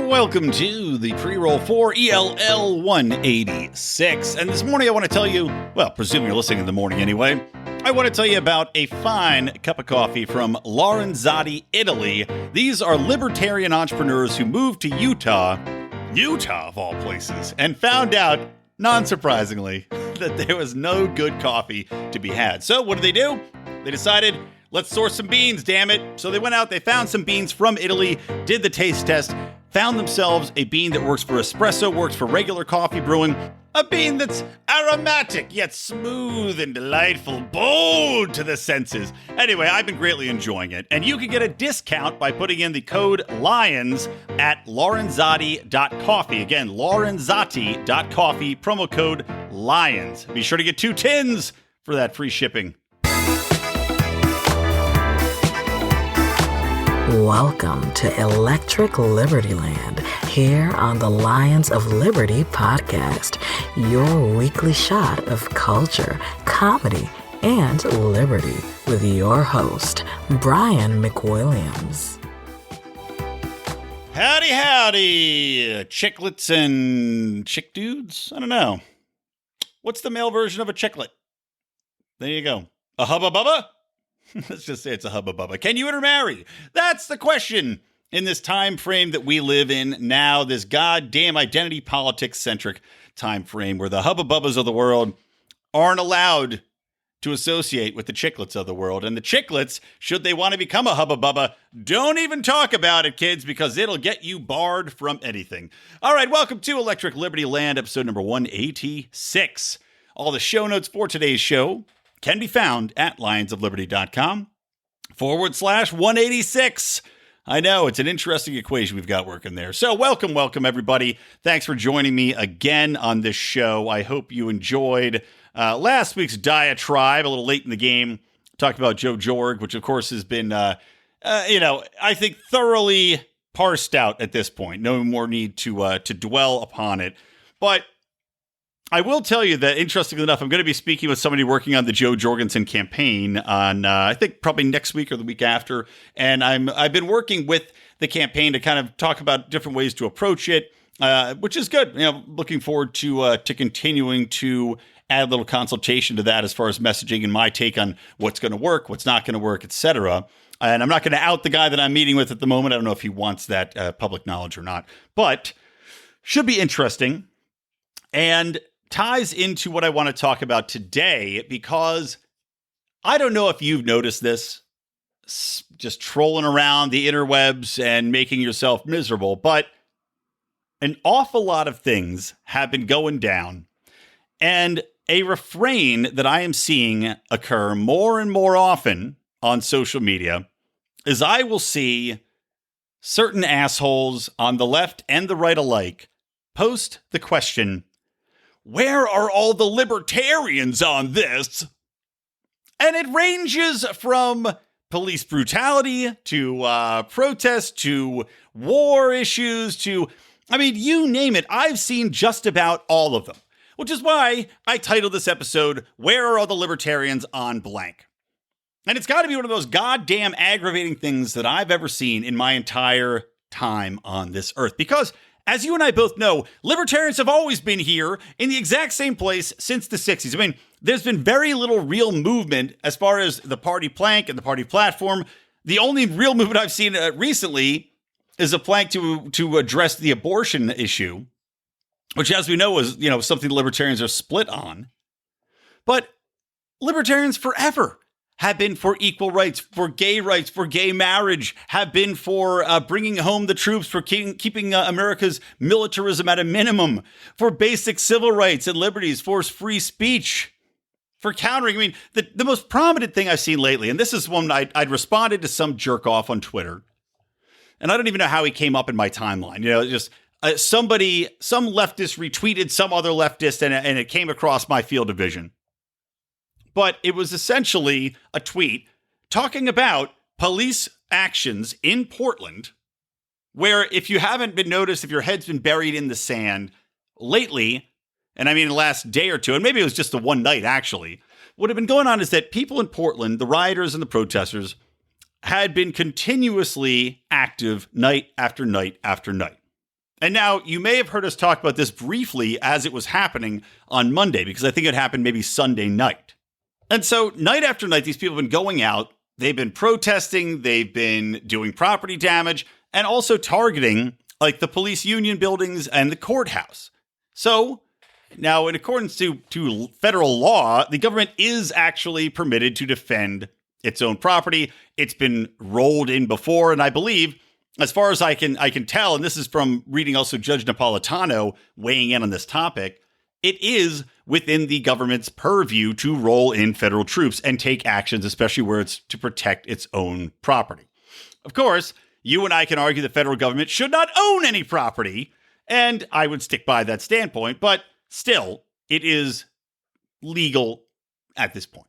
Welcome to the pre-roll for ELL 186. And this morning I want to tell you, well, presuming you're listening in the morning anyway, I want to tell you about a fine cup of coffee from Lorenzotti, Italy. These are libertarian entrepreneurs who moved to Utah of all places, and found out, non-surprisingly, that there was no good coffee to be had. So what did they do? They decided, let's source some beans, damn it. So they went out, they found some beans from Italy, did the taste test, found themselves a bean that works for espresso, works for regular coffee brewing, a bean that's aromatic, yet smooth and delightful, bold to the senses. Anyway, I've been greatly enjoying it, and you can get a discount by putting in the code LIONS at lorenzotti.coffee. Again, lorenzotti.coffee, promo code LIONS. Be sure to get 2 tins for that free shipping. Welcome to Electric Liberty Land, here on the Lions of Liberty podcast, your weekly shot of culture, comedy, and liberty with your host, Brian McWilliams. Howdy, howdy, chicklets and chick dudes? I don't know. What's the male version of a chicklet? There you go. A hubba bubba? Let's just say it's a hubba bubba. Can you intermarry? That's the question in this time frame that we live in now, this goddamn identity politics centric time frame where the hubba bubbas of the world aren't allowed to associate with the chicklets of the world. And the chicklets, should they want to become a hubba bubba, don't even talk about it, kids, because it'll get you barred from anything. All right, welcome to Electric Liberty Land, episode number 186. All the show notes for today's show can be found at lionsofliberty.com/186. I know, it's an interesting equation we've got working there. So welcome, everybody. Thanks for joining me again on this show. I hope you enjoyed last week's diatribe, a little late in the game. Talked about Joe Jorg, which of course has been, I think thoroughly parsed out at this point. No more need to dwell upon it. But I will tell you that, interestingly enough, I'm going to be speaking with somebody working on the Joe Jorgensen campaign on, I think, probably next week or the week after. And I've been working with the campaign to kind of talk about different ways to approach it, which is good. You know, looking forward to continuing to add a little consultation to that as far as messaging and my take on what's going to work, what's not going to work, etc. And I'm not going to out the guy that I'm meeting with at the moment. I don't know if he wants that public knowledge or not, but should be interesting. And ties into what I want to talk about today, because I don't know if you've noticed this, just trolling around the interwebs and making yourself miserable, but an awful lot of things have been going down. And a refrain that I am seeing occur more and more often on social media is I will see certain assholes on the left and the right alike post the question, where are all the libertarians on this? And it ranges from police brutality to protests to war issues to, you name it. I've seen just about all of them, which is why I titled this episode, Where Are All the Libertarians on Blank? And it's got to be one of those goddamn aggravating things that I've ever seen in my entire time on this earth. Because as you and I both know, libertarians have always been here in the exact same place since the 60s. There's been very little real movement as far as the party plank and the party platform. The only real movement I've seen recently is a plank to address the abortion issue, which, as we know, is something the libertarians are split on. But libertarians forever have been for equal rights, for gay marriage, have been for bringing home the troops, for keeping America's militarism at a minimum, for basic civil rights and liberties, for free speech, for countering. The most prominent thing I've seen lately, and this is one I'd responded to some jerk off on Twitter, and I don't even know how he came up in my timeline. Some leftist retweeted some other leftist, and it came across my field of vision. But it was essentially a tweet talking about police actions in Portland, where if you haven't been noticed, if your head's been buried in the sand lately, and the last day or two, and maybe it was just the one night actually, what had been going on is that people in Portland, the rioters and the protesters, had been continuously active night after night after night. And now you may have heard us talk about this briefly as it was happening on Monday, because I think it happened maybe Sunday night. And so night after night, these people have been going out, they've been protesting, they've been doing property damage, and also targeting like the police union buildings and the courthouse. So now, in accordance to federal law, the government is actually permitted to defend its own property. It's been rolled in before, and I believe, as far as I can tell, and this is from reading also Judge Napolitano weighing in on this topic, it is within the government's purview to roll in federal troops and take actions, especially where it's to protect its own property. Of course, you and I can argue the federal government should not own any property, and I would stick by that standpoint, but still, it is legal at this point.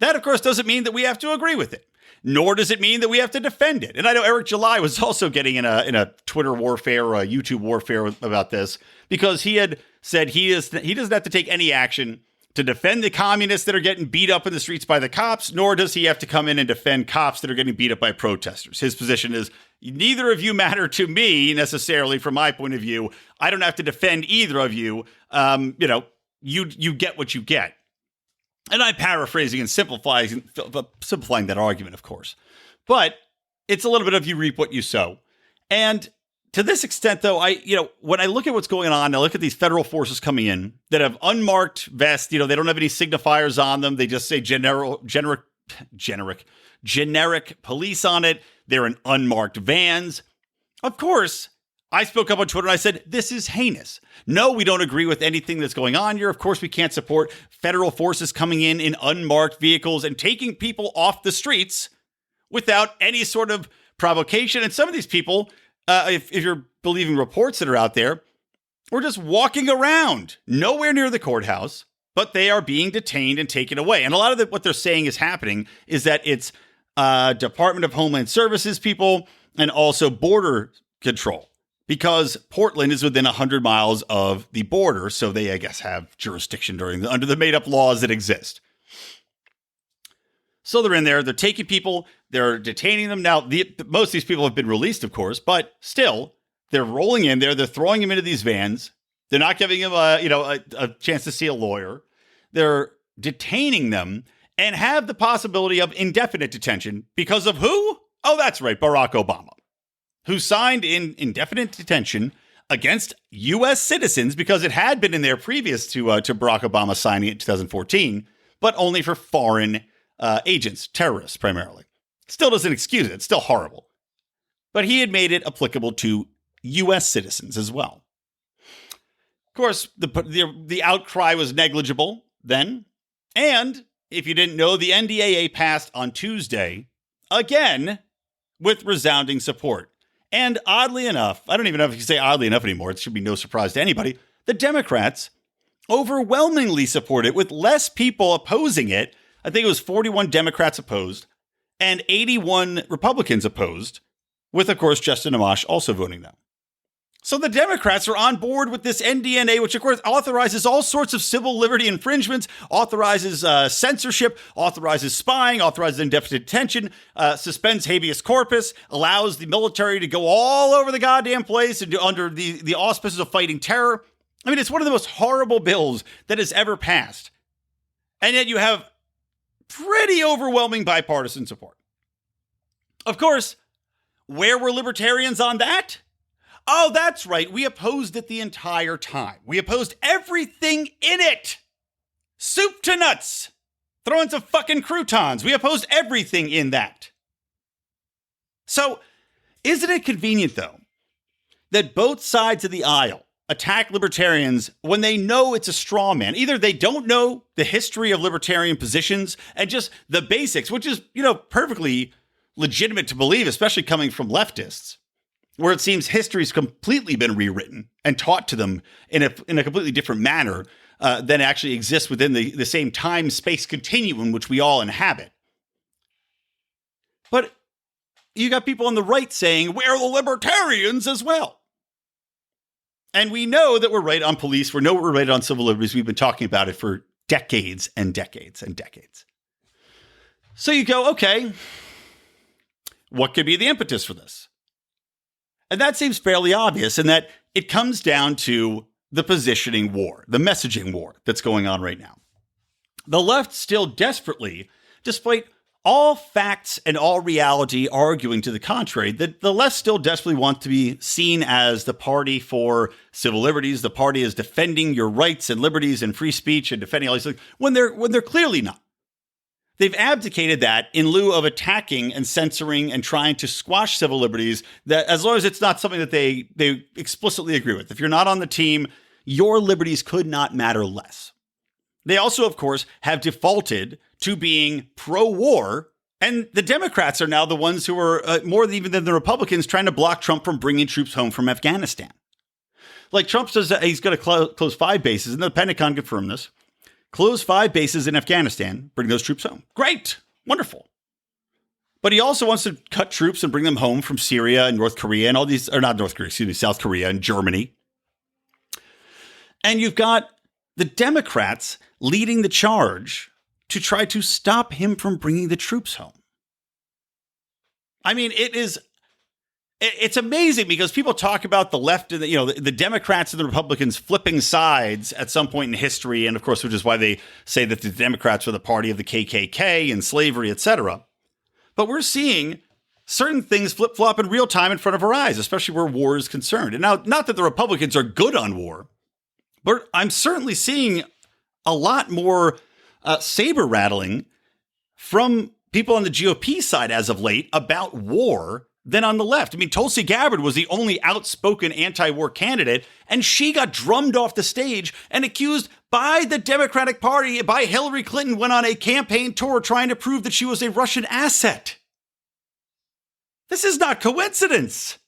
That, of course, doesn't mean that we have to agree with it, nor does it mean that we have to defend it. And I know Eric July was also getting in a Twitter warfare or a YouTube warfare about this, because he had said he doesn't have to take any action to defend the communists that are getting beat up in the streets by the cops, nor does he have to come in and defend cops that are getting beat up by protesters. His position is, neither of you matter to me necessarily from my point of view. I don't have to defend either of you. You get what you get. And I'm paraphrasing and simplifying that argument, of course. But it's a little bit of you reap what you sow. And to this extent, though, when I look at what's going on, I look at these federal forces coming in that have unmarked vests. They don't have any signifiers on them. They just say generic police on it. They're in unmarked vans. Of course, I spoke up on Twitter and I said, this is heinous. No, we don't agree with anything that's going on here. Of course, we can't support federal forces coming in unmarked vehicles and taking people off the streets without any sort of provocation. And some of these people, if you're believing reports that are out there, were just walking around nowhere near the courthouse, but they are being detained and taken away. And a lot of what they're saying is happening is that it's Department of Homeland Services people and also border control, because Portland is within 100 miles of the border. So they, I guess, have jurisdiction under the made up laws that exist. So they're in there, they're taking people, they're detaining them. Now, most of these people have been released, of course, but still, they're rolling in there, they're throwing them into these vans. They're not giving them a chance to see a lawyer. They're detaining them and have the possibility of indefinite detention because of who? Oh, that's right, Barack Obama, who signed in indefinite detention against U.S. citizens because it had been in there previous to Barack Obama signing it in 2014, but only for foreign agents, terrorists primarily. Still doesn't excuse it. It's still horrible. But he had made it applicable to U.S. citizens as well. Of course, the outcry was negligible then. And if you didn't know, the NDAA passed on Tuesday, again, with resounding support. And oddly enough, I don't even know if you can say oddly enough anymore. It should be no surprise to anybody. The Democrats overwhelmingly support it with less people opposing it. I think it was 41 Democrats opposed and 81 Republicans opposed, with, of course, Justin Amash also voting no. So the Democrats are on board with this NDAA, which, of course, authorizes all sorts of civil liberty infringements, authorizes censorship, authorizes spying, authorizes indefinite detention, suspends habeas corpus, allows the military to go all over the goddamn place and under the auspices of fighting terror. I mean, it's one of the most horrible bills that has ever passed. And yet you have pretty overwhelming bipartisan support. Of course, where were libertarians on that? Oh, that's right. We opposed it the entire time. We opposed everything in it. Soup to nuts. Throw in some fucking croutons. We opposed everything in that. So, isn't it convenient, though, that both sides of the aisle attack libertarians when they know it's a straw man? Either they don't know the history of libertarian positions and just the basics, which is, perfectly legitimate to believe, especially coming from leftists, where it seems history's completely been rewritten and taught to them in a completely different manner than actually exists within the same time-space continuum which we all inhabit. But you got people on the right saying, we're the libertarians as well. And we know that we're right on police. We know we're right on civil liberties. We've been talking about it for decades and decades and decades. So you go, okay, what could be the impetus for this? And that seems fairly obvious in that it comes down to the positioning war, the messaging war that's going on right now. The left still desperately, despite all facts and all reality arguing to the contrary, that the left still desperately wants to be seen as the party for civil liberties. The party is defending your rights and liberties and free speech and defending all these things when they're clearly not. They've abdicated that in lieu of attacking and censoring and trying to squash civil liberties, that as long as it's not something that they explicitly agree with. If you're not on the team, your liberties could not matter less. They also, of course, have defaulted to being pro-war, and the Democrats are now the ones who are, more even than the Republicans, trying to block Trump from bringing troops home from Afghanistan. Like Trump says that he's going to close 5 bases, and the Pentagon confirmed this. Close 5 bases in Afghanistan, bring those troops home. Great, wonderful. But he also wants to cut troops and bring them home from Syria and North Korea and all these, or not North Korea, excuse me, South Korea and Germany. And you've got the Democrats leading the charge to try to stop him from bringing the troops home. I mean, it's amazing because people talk about the left and the Democrats and the Republicans flipping sides at some point in history. And of course, which is why they say that the Democrats are the party of the KKK and slavery, etc. But we're seeing certain things flip-flop in real time in front of our eyes, especially where war is concerned. And now, not that the Republicans are good on war, but I'm certainly seeing a lot more saber rattling from people on the GOP side as of late about war than on the left. I mean, Tulsi Gabbard was the only outspoken anti-war candidate, and she got drummed off the stage and accused by the Democratic Party, by Hillary Clinton, went on a campaign tour trying to prove that she was a Russian asset. This is not coincidence.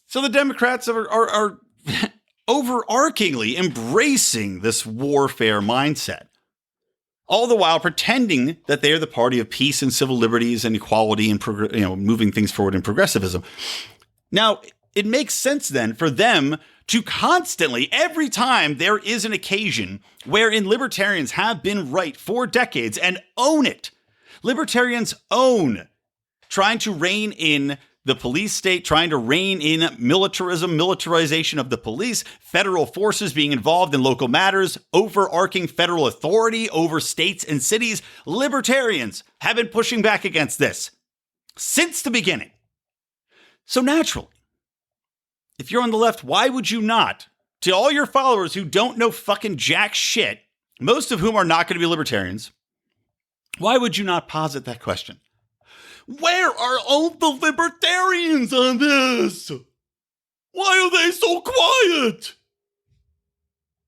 So the Democrats are overarchingly embracing this warfare mindset, all the while pretending that they are the party of peace and civil liberties and equality and moving things forward in progressivism. Now, it makes sense then for them to constantly, every time there is an occasion wherein libertarians have been right for decades and own it, libertarians own trying to rein in the police state, trying to rein in militarism, militarization of the police, federal forces being involved in local matters, overarching federal authority over states and cities. Libertarians have been pushing back against this since the beginning. So naturally, if you're on the left, why would you not, to all your followers who don't know fucking jack shit, most of whom are not going to be libertarians, why would you not posit that question? Where are all the libertarians on this? Why are they so quiet?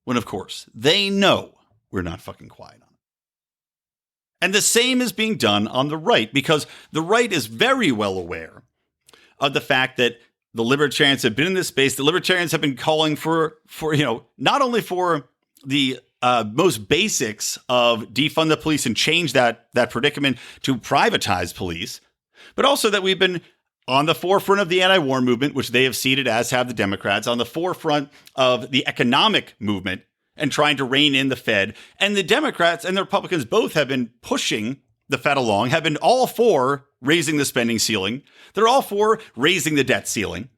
When, of course, they know we're not fucking quiet on it. And the same is being done on the right, because the right is very well aware of the fact that the libertarians have been in this space. The libertarians have been calling for not only for the most basics of defund the police and change that predicament to privatize police, but also that we've been on the forefront of the anti-war movement, which they have ceded, as have the Democrats, on the forefront of the economic movement and trying to rein in the Fed. And the Democrats and the Republicans both have been pushing the Fed along, have been all for raising the spending ceiling. They're all for raising the debt ceiling.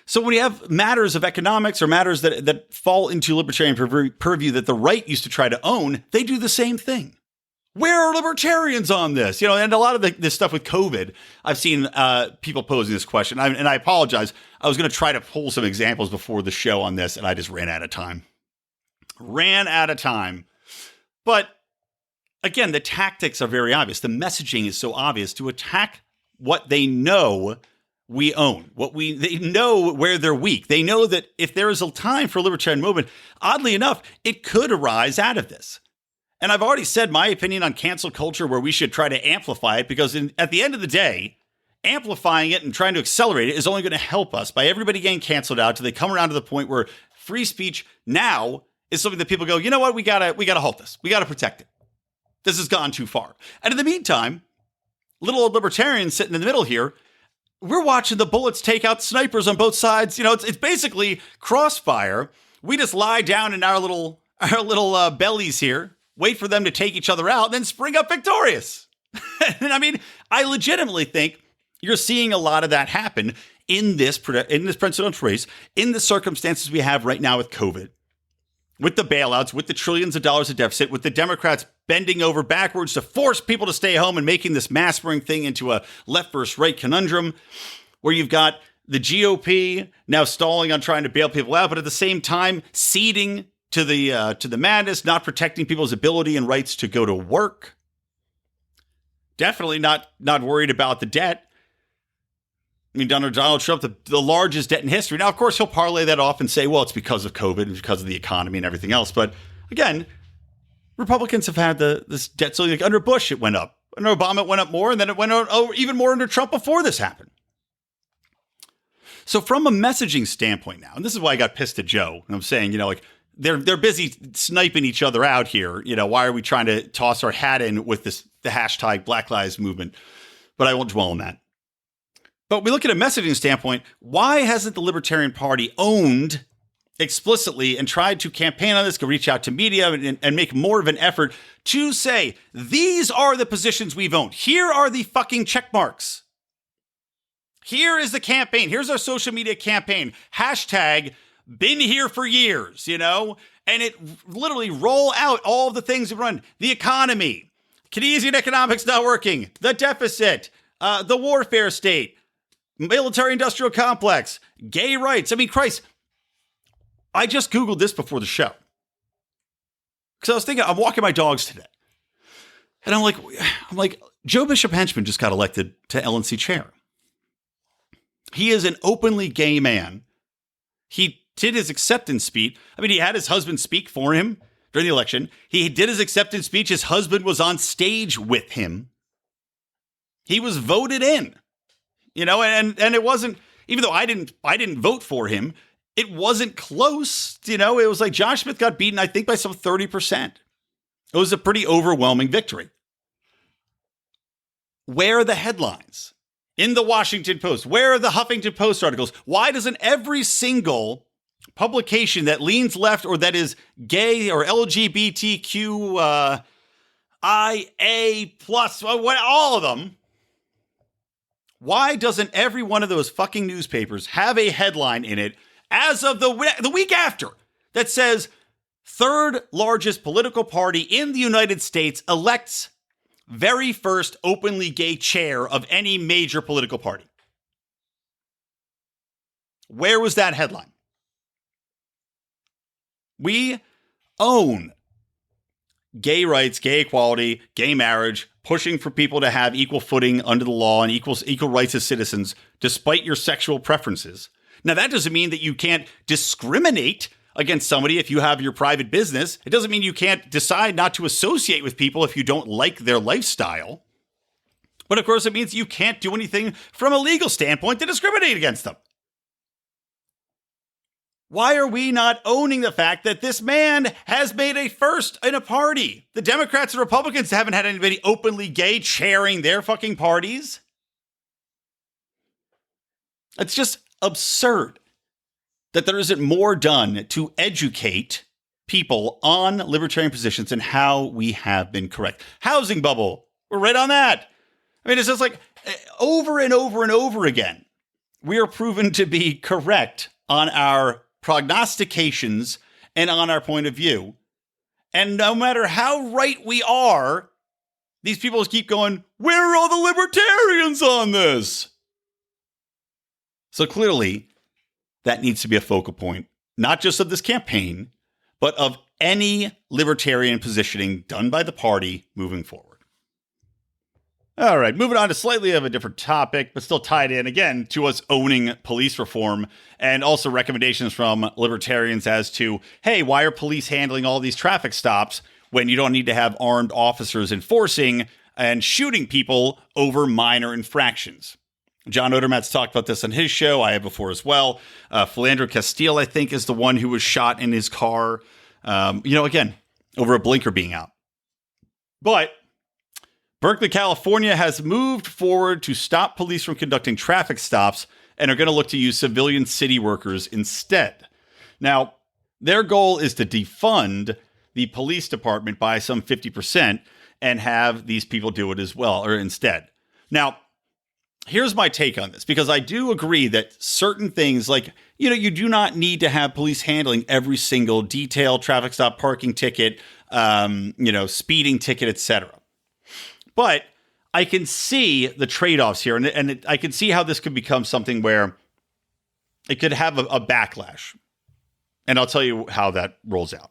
So when you have matters of economics or matters that fall into libertarian purview that the right used to try to own, they do the same thing. Where are libertarians on this? And a lot of this stuff with COVID, I've seen people posing this question. And I apologize. I was going to try to pull some examples before the show on this, and I just ran out of time. But again, the tactics are very obvious. The messaging is so obvious to attack what they know we own, they know where they're weak. They know that if there is a time for a libertarian movement, oddly enough, it could arise out of this. And I've already said my opinion on cancel culture, where we should try to amplify it, because at the end of the day, amplifying it and trying to accelerate it is only going to help us by everybody getting canceled out till they come around to the point where free speech now is something that people go, you know what, we gotta halt this. We gotta protect it. This has gone too far. And in the meantime, little old libertarians sitting in the middle here, we're watching the bullets take out snipers on both sides. It's basically crossfire. We just lie down in our little bellies here, wait for them to take each other out, and then spring up victorious. And I mean, I legitimately think You're seeing a lot of that happen in this presidential race, in the circumstances we have right now with COVID, with the bailouts, with the trillions of dollars of deficit, with the Democrats bending over backwards to force people to stay home and making this mask wearing thing into a left versus right conundrum, where you've got the GOP now stalling on trying to bail people out, but at the same time ceding to the madness, not protecting people's ability and rights to go to work. Definitely not worried about the debt. I mean, Donald Trump, the largest debt in history. Now, of course, he'll parlay that off and say, well, it's because of COVID and because of the economy and everything else. But again, Republicans have had this debt ceiling. Like under Bush, it went up. Under Obama, it went up more. And then it went up even more under Trump before this happened. So from a messaging standpoint now, and this is why I got pissed at Joe. And I'm saying, like, they're busy sniping each other out here. Why are we trying to toss our hat in with the hashtag Black Lives Movement? But I won't dwell on that. But we look at a messaging standpoint, why hasn't the Libertarian Party owned explicitly and tried to campaign on this, go reach out to media and make more of an effort to say, these are the positions we've owned. Here are the fucking check marks. Here is the campaign. Here's our social media campaign. Hashtag been here for years, and it literally roll out all of the things we've run. The economy, Keynesian economics not working, the deficit, the warfare state, military-industrial complex, gay rights. I mean, Christ, I just Googled this before the show. Because I was thinking, I'm walking my dogs today. And I'm like, Joe Bishop Henchman just got elected to LNC chair. He is an openly gay man. He did his acceptance speech. I mean, he had his husband speak for him during the election. He did his acceptance speech. His husband was on stage with him. He was voted in. And it wasn't, even though I didn't vote for him, it wasn't close. It was like Josh Smith got beaten, I think, by some 30%. It was a pretty overwhelming victory. Where are the headlines? In the Washington Post? Where are the Huffington Post articles? Why doesn't every single publication that leans left or that is gay or LGBTQ, IA plus, all of them, why doesn't every one of those fucking newspapers have a headline in it as of the week after that says third largest political party in the United States elects very first openly gay chair of any major political party? Where was that headline? We own gay rights, gay equality, gay marriage, pushing for people to have equal footing under the law and equal rights as citizens, despite your sexual preferences. Now, that doesn't mean that you can't discriminate against somebody if you have your private business. It doesn't mean you can't decide not to associate with people if you don't like their lifestyle. But of course, it means you can't do anything from a legal standpoint to discriminate against them. Why are we not owning the fact that this man has made a first in a party? The Democrats and Republicans haven't had anybody openly gay chairing their fucking parties. It's just absurd that there isn't more done to educate people on libertarian positions and how we have been correct. Housing bubble, we're right on that. I mean, it's just like over and over and over again, we are proven to be correct on our prognostications and on our point of view. And no matter how right we are, these people keep going, where are all the libertarians on this? So clearly, that needs to be a focal point, not just of this campaign, but of any libertarian positioning done by the party moving forward. All right, moving on to slightly of a different topic, but still tied in, again, to us owning police reform and also recommendations from libertarians as to, hey, why are police handling all these traffic stops when you don't need to have armed officers enforcing and shooting people over minor infractions? John Odermatt's talked about this on his show. I have before as well. Philandro Castile, I think, is the one who was shot in his car, again, over a blinker being out. But Berkeley, California has moved forward to stop police from conducting traffic stops and are going to look to use civilian city workers instead. Now, their goal is to defund the police department by some 50% and have these people do it as well, or instead. Now, here's my take on this, because I do agree that certain things like, you do not need to have police handling every single detail, traffic stop, parking ticket, speeding ticket, etc. But I can see the trade-offs here, and I can see how this could become something where it could have a backlash. And I'll tell you how that rolls out.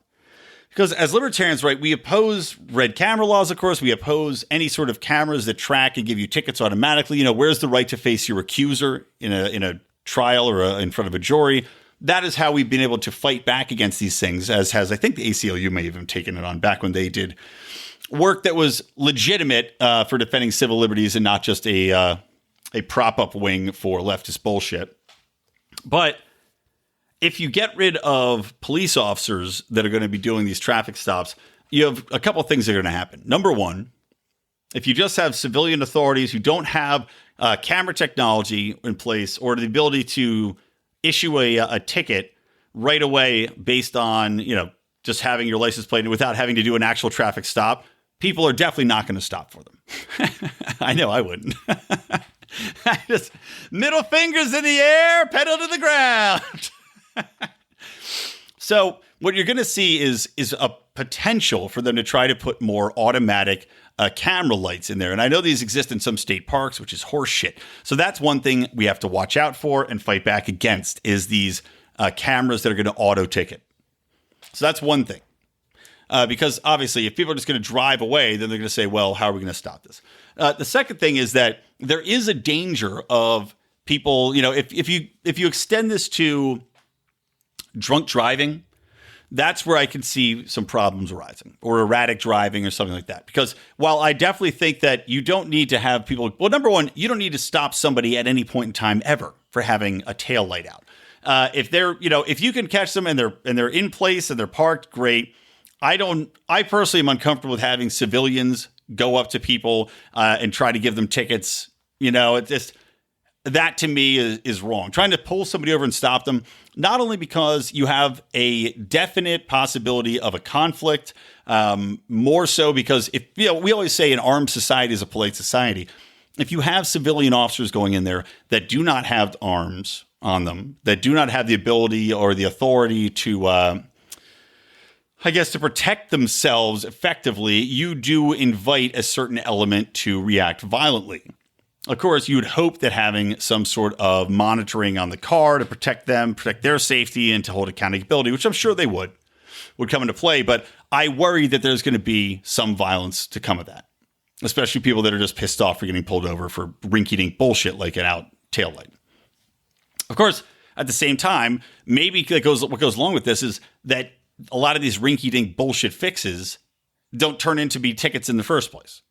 Because as libertarians, right, we oppose red camera laws, of course. We oppose any sort of cameras that track and give you tickets automatically. Where's the right to face your accuser in a trial or in front of a jury? That is how we've been able to fight back against these things, as has, I think, the ACLU may have even taken it on back when they did work that was legitimate for defending civil liberties and not just a prop-up wing for leftist bullshit. But if you get rid of police officers that are going to be doing these traffic stops, you have a couple of things that are going to happen. Number one, if you just have civilian authorities who don't have camera technology in place or the ability to issue a ticket right away based on, just having your license plate without having to do an actual traffic stop, people are definitely not going to stop for them. I know I wouldn't. Just middle fingers in the air, pedal to the ground. So what you're going to see is a potential for them to try to put more automatic camera lights in there. And I know these exist in some state parks, which is horse shit. So that's one thing we have to watch out for and fight back against is these cameras that are going to auto ticket. So that's one thing. Because obviously if people are just going to drive away, then they're going to say, well, how are we going to stop this? The second thing is that there is a danger of people, if you extend this to drunk driving, that's where I can see some problems arising, or erratic driving or something like that. Because while I definitely think that you don't need to have people, well, number one, you don't need to stop somebody at any point in time ever for having a tail light out. If they're, if you can catch them and they're in place and they're parked, great. I personally am uncomfortable with having civilians go up to people and try to give them tickets. It's just, that to me is wrong. Trying to pull somebody over and stop them, not only because you have a definite possibility of a conflict, more so because if we always say an armed society is a polite society. If you have civilian officers going in there that do not have arms on them, that do not have the ability or the authority to, to protect themselves effectively, you do invite a certain element to react violently. Of course, you would hope that having some sort of monitoring on the car to protect them, protect their safety, and to hold accountability, which I'm sure they would come into play. But I worry that there's going to be some violence to come of that, especially people that are just pissed off for getting pulled over for rinky-dink bullshit like an out taillight. Of course, at the same time, maybe what goes along with this is that a lot of these rinky-dink bullshit fixes don't turn into be tickets in the first place.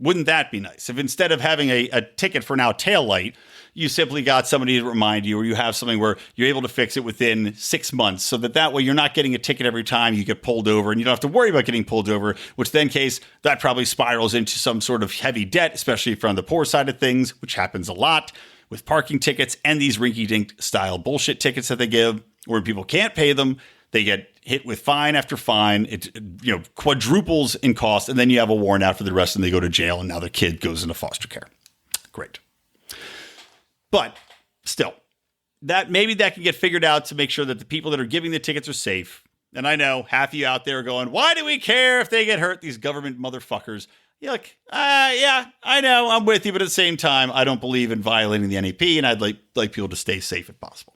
Wouldn't that be nice? If instead of having a ticket for now tail light, you simply got somebody to remind you, or you have something where you're able to fix it within 6 months, so that way you're not getting a ticket every time you get pulled over, and you don't have to worry about getting pulled over, which then case that probably spirals into some sort of heavy debt, especially from the poor side of things, which happens a lot with parking tickets and these rinky-dink style bullshit tickets that they give, where people can't pay them. They get hit with fine after fine. It quadruples in cost, and then you have a warrant out for the rest, and they go to jail, and now their kid goes into foster care. Great. But still, maybe that can get figured out to make sure that the people that are giving the tickets are safe. And I know half of you out there are going, why do we care if they get hurt, these government motherfuckers? You're like, yeah, I know, I'm with you, but at the same time, I don't believe in violating the NEP, and I'd like people to stay safe if possible.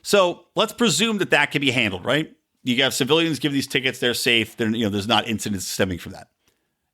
So let's presume that can be handled, right? You have civilians give these tickets, they're safe, there's not incidents stemming from that.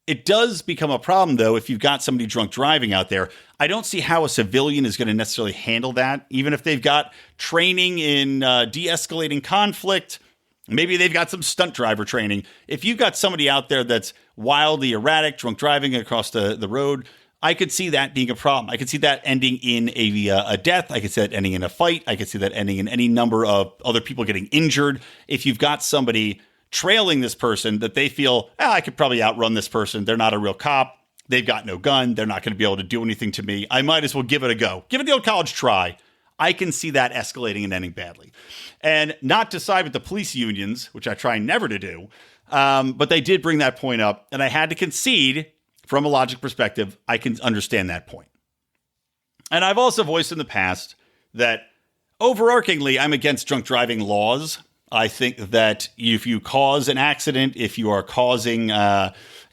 It does become a problem, though, if you've got somebody drunk driving out there. I don't see how a civilian is going to necessarily handle that, even if they've got training in de-escalating conflict. Maybe they've got some stunt driver training. If you've got somebody out there that's wildly erratic, drunk driving across the road, I could see that being a problem. I could see that ending in a death. I could see that ending in a fight. I could see that ending in any number of other people getting injured. If you've got somebody trailing this person that they feel, I could probably outrun this person. They're not a real cop. They've got no gun. They're not going to be able to do anything to me. I might as well give it a go. Give it the old college try. I can see that escalating and ending badly. And not to side with the police unions, which I try never to do, but they did bring that point up, and I had to concede. From a logic perspective, I can understand that point. And I've also voiced in the past that overarchingly, I'm against drunk driving laws. I think that if you cause an accident, if you are causing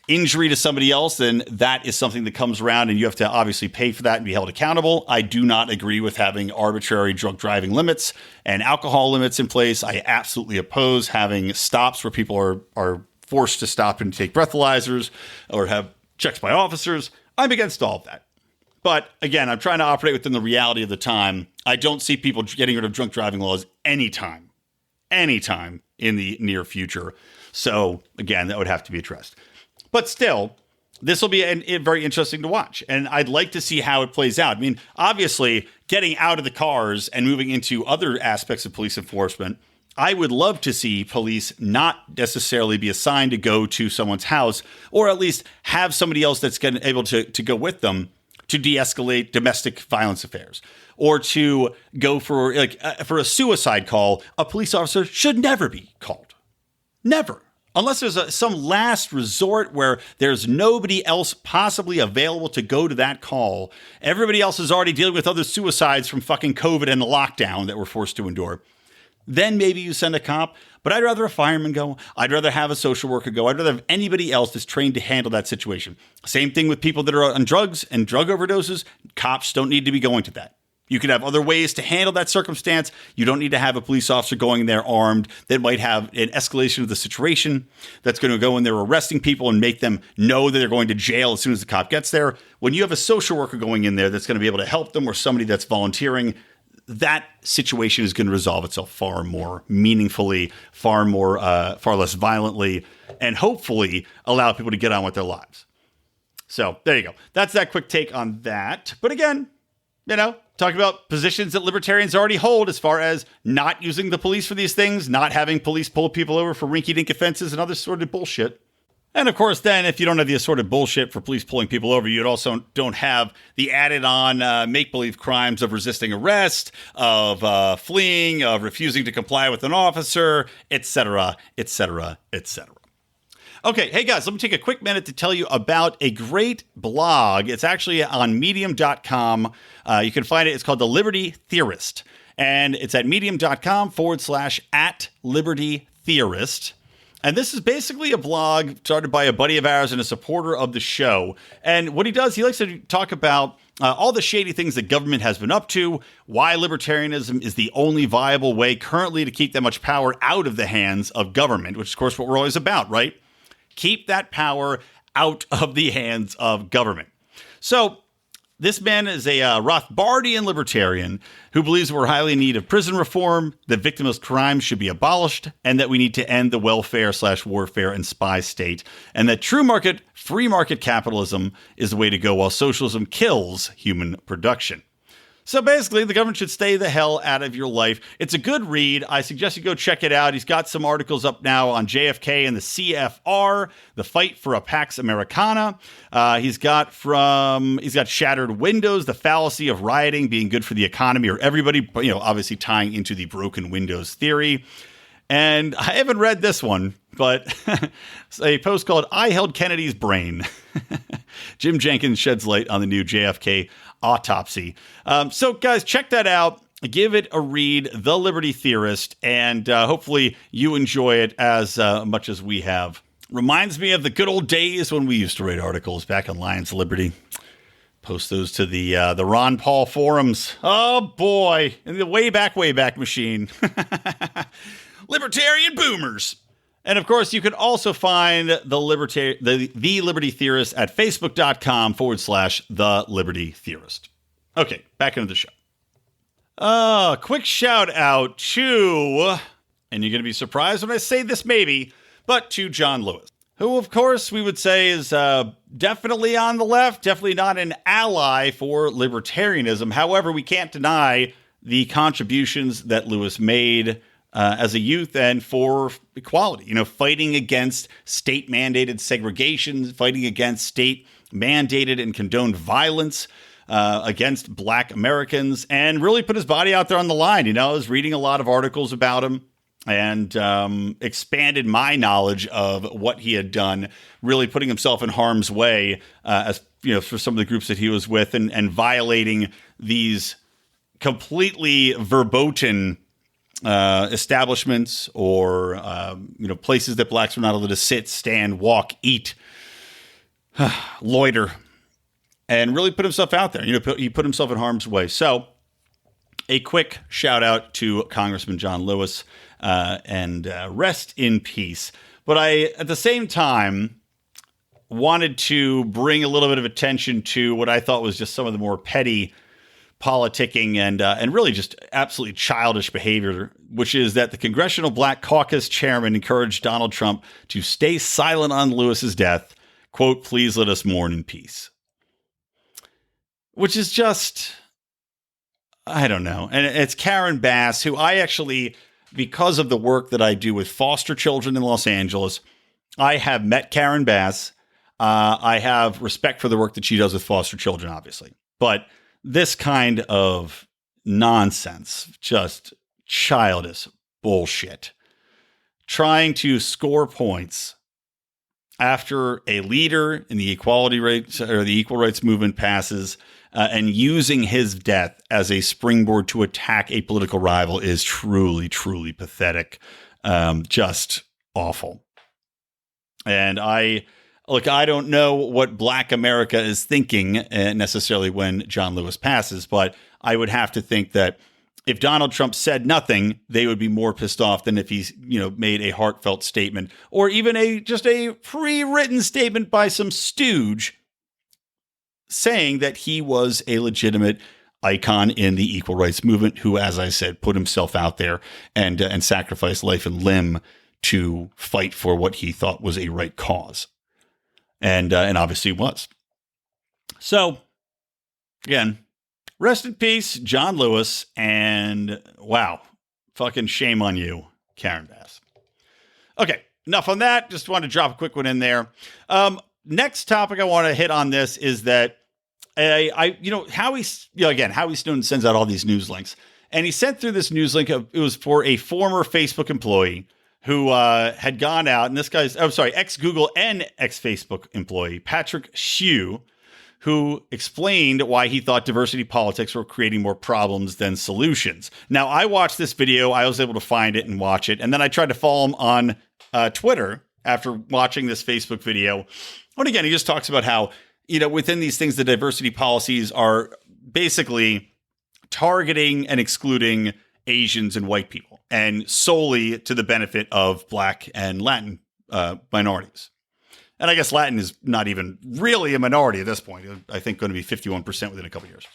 injury to somebody else, then that is something that comes around and you have to obviously pay for that and be held accountable. I do not agree with having arbitrary drunk driving limits and alcohol limits in place. I absolutely oppose having stops where people are forced to stop and take breathalyzers or have checks by officers. I'm against all of that. But again, I'm trying to operate within the reality of the time. I don't see people getting rid of drunk driving laws anytime in the near future. So again, that would have to be addressed. But still, this will be very interesting to watch. And I'd like to see how it plays out. I mean, obviously, getting out of the cars and moving into other aspects of police enforcement, I would love to see police not necessarily be assigned to go to someone's house, or at least have somebody else that's able to go with them to de-escalate domestic violence affairs, or to go for a suicide call. A police officer should never be called. Never. Unless there's some last resort where there's nobody else possibly available to go to that call. Everybody else is already dealing with other suicides from fucking COVID and the lockdown that we're forced to endure. Then maybe you send a cop. But I'd rather a fireman go. I'd rather have a social worker go. I'd rather have anybody else that's trained to handle that situation. Same thing with people that are on drugs and drug overdoses. Cops don't need to be going to that. You can have other ways to handle that circumstance. You don't need to have a police officer going there armed that might have an escalation of the situation that's going to go in there arresting people and make them know that they're going to jail as soon as the cop gets there. When you have a social worker going in there that's going to be able to help them, or somebody that's volunteering, that situation is going to resolve itself far more meaningfully, far less violently, and hopefully allow people to get on with their lives. So there you go. That's that quick take on that. But again, talking about positions that libertarians already hold as far as not using the police for these things, not having police pull people over for rinky-dink offenses and other sort of bullshit. And of course, then, if you don't have the assorted bullshit for police pulling people over, you also don't have the added on make-believe crimes of resisting arrest, of fleeing, of refusing to comply with an officer, etc., etc., etc. Okay, hey guys, let me take a quick minute to tell you about a great blog. It's actually on medium.com. You can find it. It's called The Liberty Theorist. And it's at medium.com/@LibertyTheorist. And this is basically a blog started by a buddy of ours and a supporter of the show. And what he does, he likes to talk about all the shady things that government has been up to, why libertarianism is the only viable way currently to keep that much power out of the hands of government, which is, of course, what we're always about, right? Keep that power out of the hands of government. So this man is a Rothbardian libertarian who believes we're highly in need of prison reform, that victimless crimes should be abolished, and that we need to end the welfare/warfare and spy state, and that true market, free market capitalism is the way to go while socialism kills human production. So basically, the government should stay the hell out of your life. It's a good read. I suggest you go check it out. He's got some articles up now on JFK and the CFR, the fight for a Pax Americana. He's got Shattered Windows, the fallacy of rioting being good for the economy or everybody, obviously tying into the broken windows theory. And I haven't read this one, but it's a post called I Held Kennedy's Brain. Jim Jenkins sheds light on the new JFK autopsy. So guys, check that out. Give it a read, The Liberty Theorist, and hopefully you enjoy it as much as we have. Reminds me of the good old days when we used to write articles back on Lions of Liberty. Post those to the Ron Paul forums. Oh boy, in the way back machine. Libertarian boomers. And of course, you can also find the Liberty Theorist at facebook.com/The Liberty Theorist. Okay, back into the show. Quick shout out to, and you're going to be surprised when I say this maybe, but to John Lewis, who of course we would say is definitely on the left, definitely not an ally for libertarianism. However, we can't deny the contributions that Lewis made as a youth and for equality, fighting against state-mandated segregation, fighting against state-mandated and condoned violence against Black Americans, and really put his body out there on the line. I was reading a lot of articles about him and expanded my knowledge of what he had done, really putting himself in harm's way as for some of the groups that he was with and violating these completely verboten establishments or places that blacks are not allowed to sit, stand, walk, eat, loiter, and really put himself out there. He put himself in harm's way. So a quick shout out to Congressman John Lewis, and rest in peace. But I, at the same time, wanted to bring a little bit of attention to what I thought was just some of the more petty politicking and really just absolutely childish behavior, which is that the Congressional Black Caucus chairman encouraged Donald Trump to stay silent on Lewis's death. Quote, "Please let us mourn in peace." Which is just, I don't know. And it's Karen Bass, who I actually, because of the work that I do with foster children in Los Angeles, I have met Karen Bass. I have respect for the work that she does with foster children, obviously. But this kind of nonsense, just childish bullshit, trying to score points after a leader in the equality rights or the equal rights movement passes, and using his death as a springboard to attack a political rival is truly, truly pathetic. Just awful. And I don't know what Black America is thinking necessarily when John Lewis passes, but I would have to think that if Donald Trump said nothing, they would be more pissed off than if he's, made a heartfelt statement or even just a pre-written statement by some stooge saying that he was a legitimate icon in the equal rights movement who, as I said, put himself out there and sacrificed life and limb to fight for what he thought was a right cause. And obviously was. So, again, rest in peace, John Lewis, and wow, fucking shame on you, Karen Bass. Okay, enough on that. Just wanted to drop a quick one in there. Next topic I want to hit on this is that Howie Snowden sends out all these news links, and he sent through this news link. It was for a former Facebook employee who had gone out, and this guy's, ex-Google and ex-Facebook employee, Patrick Hsu, who explained why he thought diversity politics were creating more problems than solutions. Now, I watched this video. I was able to find it and watch it, and then I tried to follow him on Twitter after watching this Facebook video. And again, he just talks about how, within these things, the diversity policies are basically targeting and excluding Asians and white people, and solely to the benefit of Black and Latin minorities. And I guess Latin is not even really a minority at this point. I think going to be 51% within a couple of years.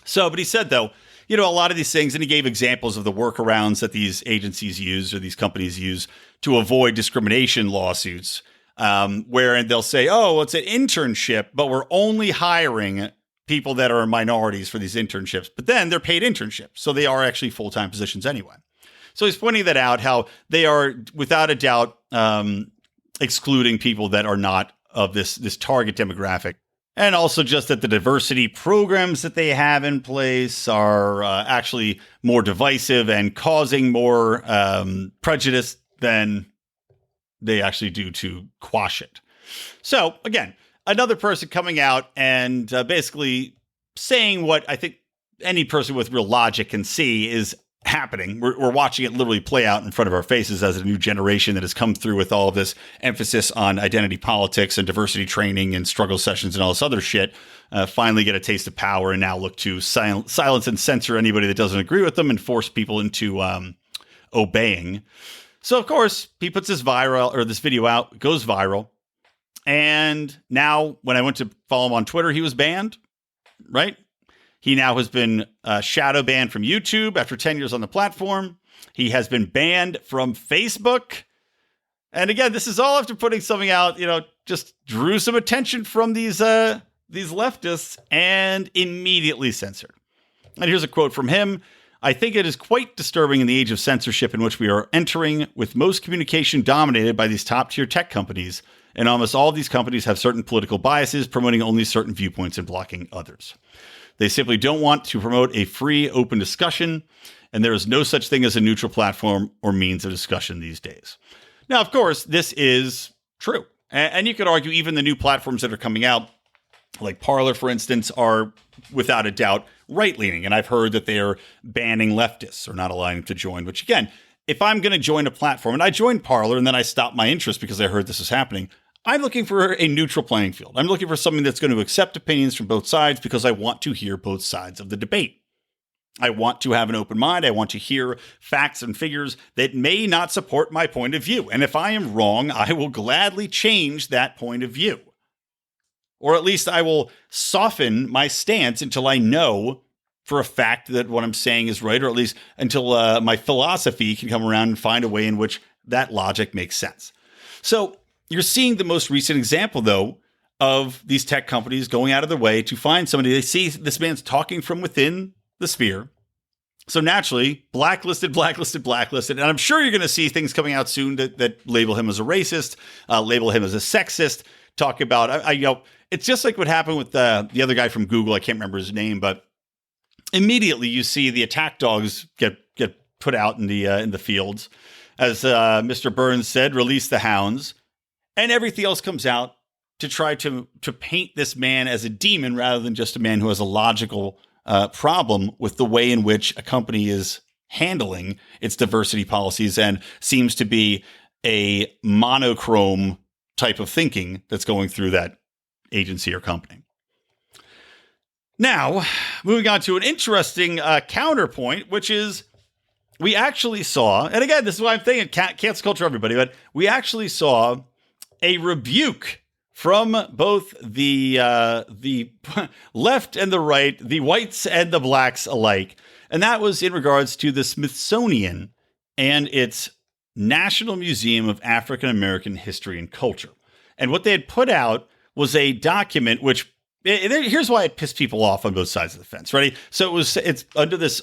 So, but he said, though, a lot of these things, and he gave examples of the workarounds that these agencies use or these companies use to avoid discrimination lawsuits, where they'll say, oh, it's an internship, but we're only hiring people that are minorities for these internships. But then they're paid internships, so they are actually full-time positions anyway. So he's pointing that out, how they are, without a doubt, excluding people that are not of this target demographic. And also just that the diversity programs that they have in place are actually more divisive and causing more prejudice than they actually do to quash it. So again, another person coming out and basically saying what I think any person with real logic can see is happening. We're watching it literally play out in front of our faces as a new generation that has come through with all of this emphasis on identity politics and diversity training and struggle sessions and all this other shit, finally get a taste of power and now look to silence and censor anybody that doesn't agree with them and force people into obeying. So, of course, he puts this video out, goes viral. And now when I went to follow him on Twitter, he was banned, right? He now has been shadow banned from YouTube after 10 years on the platform. He has been banned from Facebook. And again, this is all after putting something out, just drew some attention from these leftists and immediately censored. And here's a quote from him. I think it is quite disturbing in the age of censorship in which we are entering, with most communication dominated by these top-tier tech companies, and almost all of these companies have certain political biases, promoting only certain viewpoints and blocking others. They simply don't want to promote a free, open discussion, and there is no such thing as a neutral platform or means of discussion these days. Now, of course, this is true. And you could argue even the new platforms that are coming out, like Parler, for instance, are without a doubt right-leaning. And I've heard that they're banning leftists or not allowing them to join, which again, if I'm going to join a platform, and I joined Parler and then I stopped my interest because I heard this was happening, I'm looking for a neutral playing field. I'm looking for something that's going to accept opinions from both sides because I want to hear both sides of the debate. I want to have an open mind. I want to hear facts and figures that may not support my point of view. And if I am wrong, I will gladly change that point of view. Or at least I will soften my stance until I know for a fact that what I'm saying is right, or at least until my philosophy can come around and find a way in which that logic makes sense. So you're seeing the most recent example, though, of these tech companies going out of their way to find somebody. They see this man's talking from within the sphere. So naturally, blacklisted. And I'm sure you're going to see things coming out soon that label him as a racist, label him as a sexist, talk about, it's just like what happened with the other guy from Google. I can't remember his name, but immediately you see the attack dogs get put out in the fields. As Mr. Burns said, release the hounds. And everything else comes out to try to paint this man as a demon rather than just a man who has a logical problem with the way in which a company is handling its diversity policies and seems to be a monochrome type of thinking that's going through that agency or company. Now, moving on to an interesting counterpoint, which is we actually saw, and again, this is what I'm thinking, cancel culture, everybody, but we actually saw a rebuke from both the left and the right, the whites and the blacks alike. And that was in regards to the Smithsonian and its National Museum of African American History and Culture. And what they had put out was a document which, here's why it pissed people off on both sides of the fence. Ready? So it's under this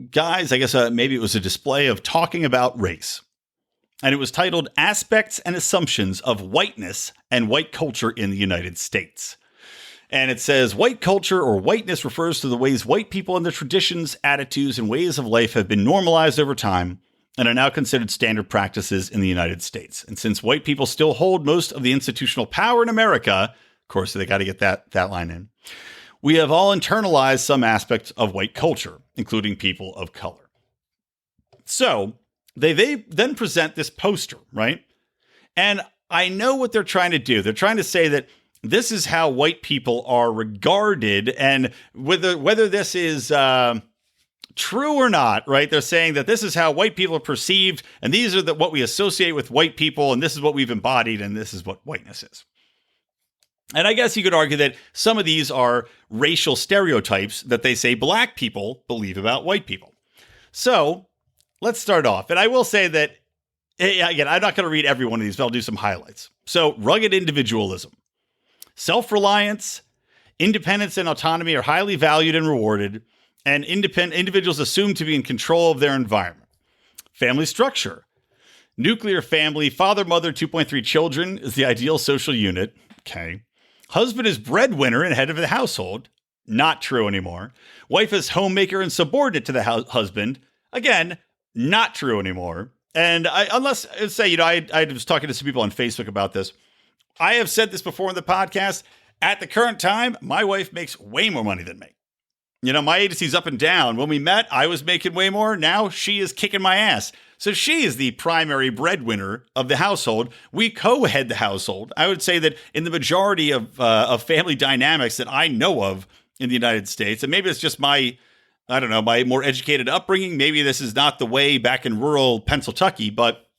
guise, I guess maybe it was a display of talking about race. And it was titled Aspects and Assumptions of Whiteness and White Culture in the United States. And it says, white culture or whiteness refers to the ways white people and their traditions, attitudes, and ways of life have been normalized over time and are now considered standard practices in the United States. And since white people still hold most of the institutional power in America, of course, they got to get that line in, we have all internalized some aspects of white culture, including people of color. So they then present this poster, right? And I know what they're trying to do. They're trying to say that this is how white people are regarded, and whether this is true or not, right? They're saying that this is how white people are perceived, and these are what we associate with white people, and this is what we've embodied, and this is what whiteness is. And I guess you could argue that some of these are racial stereotypes that they say black people believe about white people. So let's start off. And I will say that, again, I'm not going to read every one of these, but I'll do some highlights. So rugged individualism, self-reliance, independence and autonomy are highly valued and rewarded, and independent individuals assumed to be in control of their environment. Family structure, nuclear family, father, mother, 2.3 children is the ideal social unit. Okay. Husband is breadwinner and head of the household. Not true anymore. Wife is homemaker and subordinate to the husband. Again, not true anymore. And I was talking to some people on Facebook about this. I have said this before in the podcast. At the current time, my wife makes way more money than me. You know, my agency's up and down. When we met, I was making way more. Now she is kicking my ass. So she is the primary breadwinner of the household. We co-head the household. I would say that in the majority of family dynamics that I know of in the United States, and maybe it's just my more educated upbringing. Maybe this is not the way back in rural Pennsylvania, but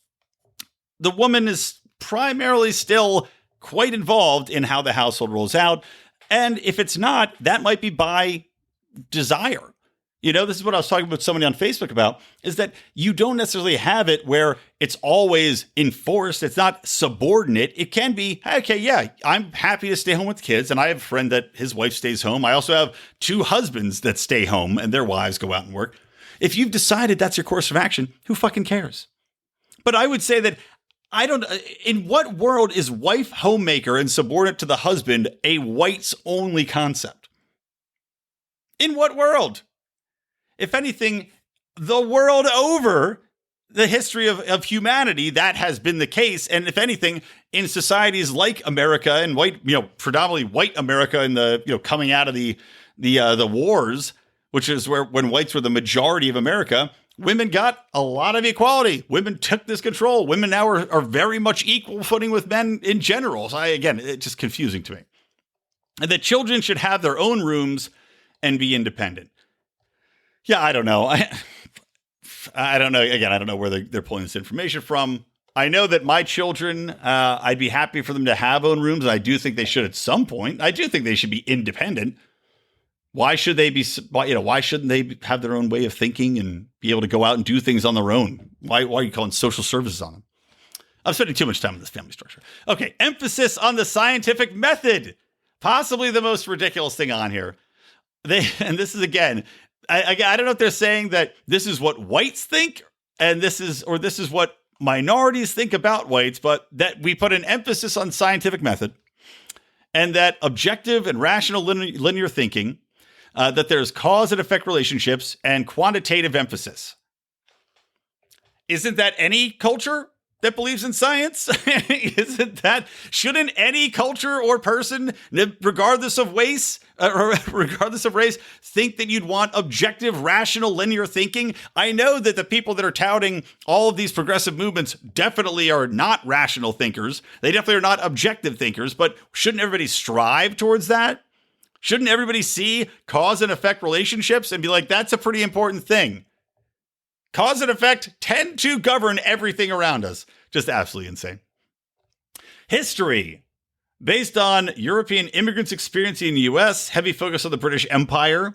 the woman is primarily still quite involved in how the household rolls out. And if it's not, that might be by desire. You know, this is what I was talking with somebody on Facebook about, is that you don't necessarily have it where it's always enforced. It's not subordinate. It can be, okay, yeah, I'm happy to stay home with kids. And I have a friend that his wife stays home. I also have two husbands that stay home and their wives go out and work. If you've decided that's your course of action, who fucking cares? But I would say that in what world is wife homemaker and subordinate to the husband a whites only concept? In what world? If anything, the world over, the history of humanity, that has been the case. And if anything, in societies like America and predominantly white America in the, coming out of the wars, which is where when whites were the majority of America, women got a lot of equality. Women took this control. Women now are very much equal footing with men in general. So again, it's just confusing to me. And that children should have their own rooms and be independent. Yeah, I don't know. I don't know. Again, I don't know where they're pulling this information from. I know that my children, I'd be happy for them to have own rooms. I do think they should at some point. I do think they should be independent. Why should they be, why shouldn't they have their own way of thinking and be able to go out and do things on their own? Why are you calling social services on them? I'm spending too much time on this family structure. Okay, emphasis on the scientific method. Possibly the most ridiculous thing on here. And this is, again, I don't know if they're saying that this is what whites think, and this is what minorities think about whites, but that we put an emphasis on scientific method and that objective and rational linear thinking, that there's cause and effect relationships and quantitative emphasis. Isn't that any culture that believes in science? Shouldn't any culture or person, regardless of race, think that you'd want objective, rational, linear thinking? I know that the people that are touting all of these progressive movements definitely are not rational thinkers. They definitely are not objective thinkers, but shouldn't everybody strive towards that? Shouldn't everybody see cause and effect relationships and be like, that's a pretty important thing? Cause and effect tend to govern everything around us. Just absolutely insane. History. Based on European immigrants' experience in the U.S., heavy focus on the British Empire,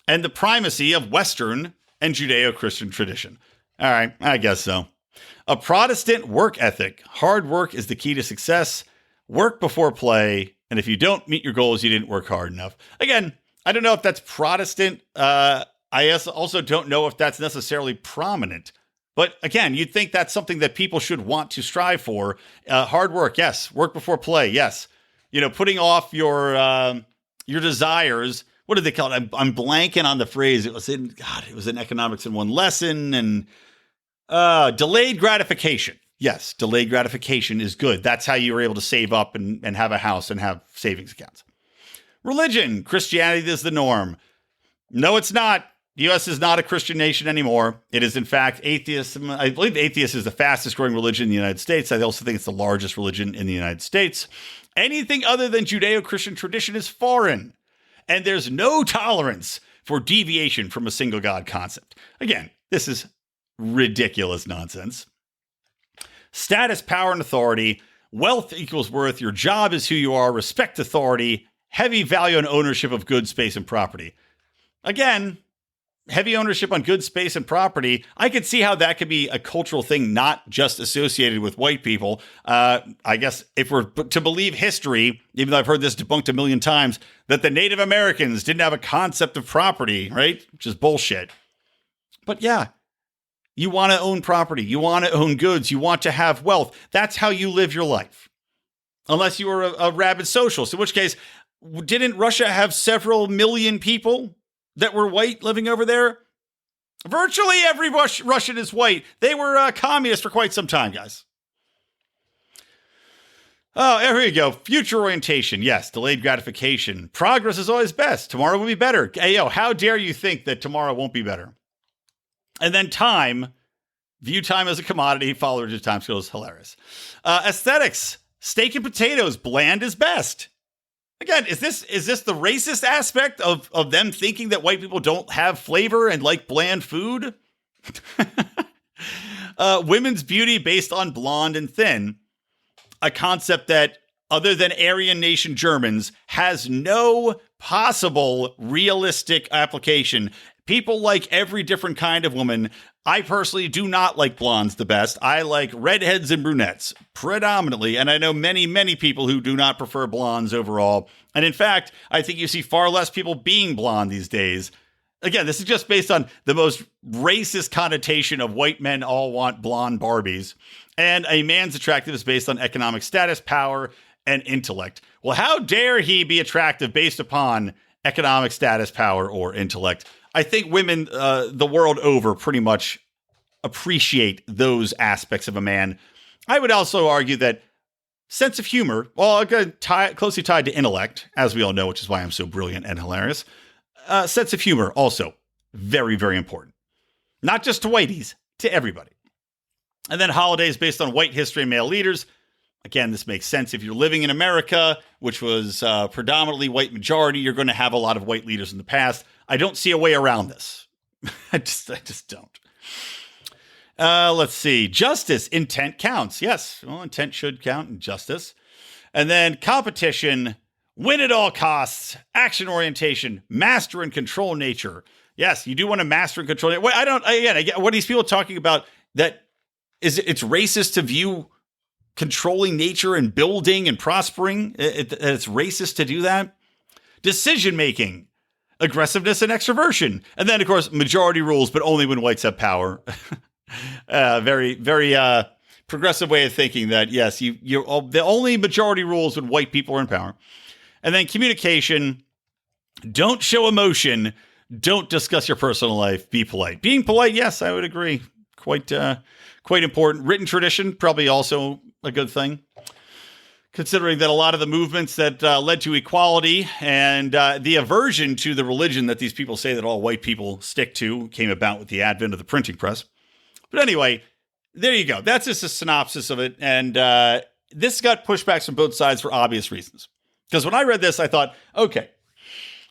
and the primacy of Western and Judeo-Christian tradition. All right, I guess so. A Protestant work ethic. Hard work is the key to success. Work before play. And if you don't meet your goals, you didn't work hard enough. Again, I don't know if that's Protestant. I also don't know if that's necessarily prominent. But again, you'd think that's something that people should want to strive for. Hard work, yes. Work before play, yes. Putting off your desires. What did they call it? I'm blanking on the phrase. It was in economics in one lesson. And delayed gratification. Yes, delayed gratification is good. That's how you were able to save up and have a house and have savings accounts. Religion, Christianity is the norm. No, it's not. The U.S. is not a Christian nation anymore. It is, in fact, atheism. I believe atheist is the fastest growing religion in the United States. I also think it's the largest religion in the United States. Anything other than Judeo-Christian tradition is foreign. And there's no tolerance for deviation from a single God concept. Again, this is ridiculous nonsense. Status, power, and authority. Wealth equals worth. Your job is who you are. Respect authority. Heavy value on ownership of goods, space, and property. Again, heavy ownership on goods, space, and property. I could see how that could be a cultural thing, not just associated with white people. I guess if we're to believe history, even though I've heard this debunked a million times, that the Native Americans didn't have a concept of property, right? Which is bullshit. But yeah, you want to own property. You want to own goods. You want to have wealth. That's how you live your life. Unless you were a rabid socialist, in which case, didn't Russia have several million people that were white living over there? Virtually every Russian is white. They were communists for quite some time, guys. Oh, here we go. Future orientation. Yes, delayed gratification. Progress is always best. Tomorrow will be better. Hey, how dare you think that tomorrow won't be better? And then time. View time as a commodity. Followers of time skills. Hilarious. Aesthetics. Steak and potatoes. Bland is best. Again, is this the racist aspect of them thinking that white people don't have flavor and like bland food? Women's beauty based on blonde and thin. A concept that, other than Aryan nation Germans, has no possible realistic application. People like every different kind of woman. I personally do not like blondes the best. I like redheads and brunettes predominantly. And I know many, many people who do not prefer blondes overall. And in fact, I think you see far less people being blonde these days. Again, this is just based on the most racist connotation of white men all want blonde Barbies. And a man's attractive is based on economic status, power, and intellect. Well, how dare he be attractive based upon economic status, power, or intellect? I think women the world over pretty much appreciate those aspects of a man. I would also argue that sense of humor, well, again, closely tied to intellect, as we all know, which is why I'm so brilliant and hilarious. sense of humor, also very, very important. Not just to whiteies, to everybody. And then holidays based on white history and male leaders. Again, this makes sense. If you're living in America, which was predominantly white majority, you're going to have a lot of white leaders in the past. I don't see a way around this. I just don't. Let's see. Justice, intent counts. Yes, well, intent should count in justice. And then competition, win at all costs, action orientation, master and control nature. Yes, you do want to master and control. Well, I get what these people talking about, that it's racist to view controlling nature and building and prospering. It's racist to do that. Decision making, aggressiveness and extroversion. And then, of course, majority rules, but only when whites have power. Very, very progressive way of thinking that, yes, the only majority rules when white people are in power. And then communication, don't show emotion, don't discuss your personal life, be polite. Being polite, yes, I would agree. Quite important. Written tradition, probably also a good thing, considering that a lot of the movements that led to equality and the aversion to the religion that these people say that all white people stick to came about with the advent of the printing press. But anyway, there you go. That's just a synopsis of it. And this got pushbacks from both sides for obvious reasons. Because when I read this, I thought, okay,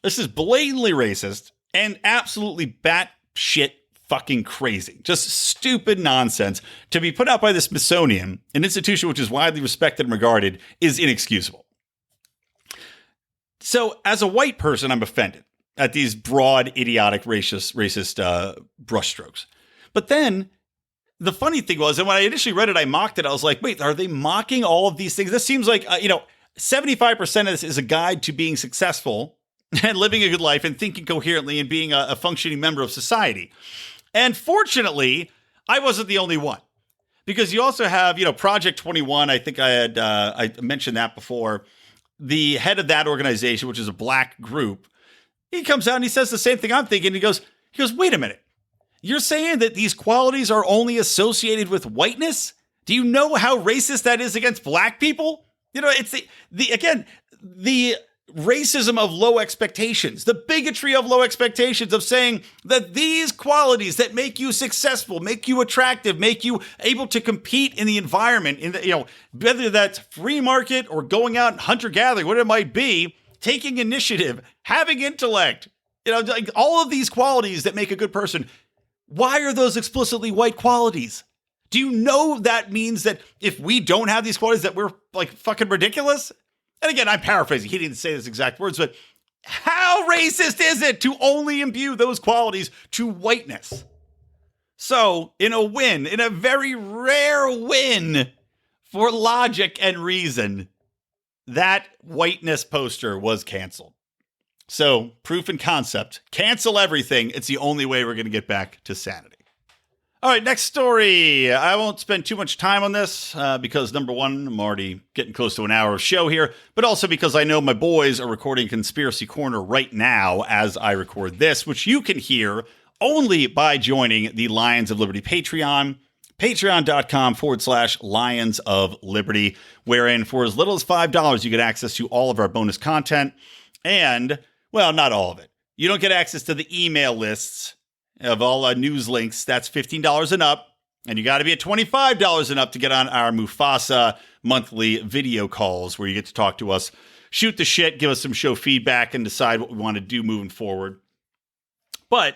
this is blatantly racist and absolutely batshit fucking crazy. Just stupid nonsense to be put out by the Smithsonian, an institution which is widely respected and regarded, is inexcusable. So as a white person, I'm offended at these broad, idiotic, racist brushstrokes. But then the funny thing was, and when I initially read it, I mocked it. I was like, wait, are they mocking all of these things? This seems like, 75% of this is a guide to being successful and living a good life and thinking coherently and being a functioning member of society. And fortunately, I wasn't the only one, because you also have, Project 21. I think I mentioned that before. The head of that organization, which is a black group, he comes out and he says the same thing I'm thinking. He goes, wait a minute. You're saying that these qualities are only associated with whiteness? Do you know how racist that is against black people? It's the racism of low expectations, the bigotry of low expectations, of saying that these qualities that make you successful, make you attractive, make you able to compete in the environment, whether that's free market or going out and hunter-gathering, whatever it might be, taking initiative, having intellect, like all of these qualities that make a good person. Why are those explicitly white qualities? Do you know that means that if we don't have these qualities that we're like fucking ridiculous? And again, I'm paraphrasing. He didn't say those exact words, but how racist is it to only imbue those qualities to whiteness? So, in a very rare win for logic and reason, that whiteness poster was canceled. So, proof and concept. Cancel everything. It's the only way we're going to get back to sanity. All right, next story. I won't spend too much time on this because, number one, I'm already getting close to an hour of show here, but also because I know my boys are recording Conspiracy Corner right now as I record this, which you can hear only by joining the Lions of Liberty Patreon, patreon.com/Lions of Liberty, wherein for as little as $5, you get access to all of our bonus content and, well, not all of it. You don't get access to the email lists of all news links. That's $15 and up. And you got to be at $25 and up to get on our Mufasa monthly video calls where you get to talk to us, shoot the shit, give us some show feedback, and decide what we want to do moving forward. But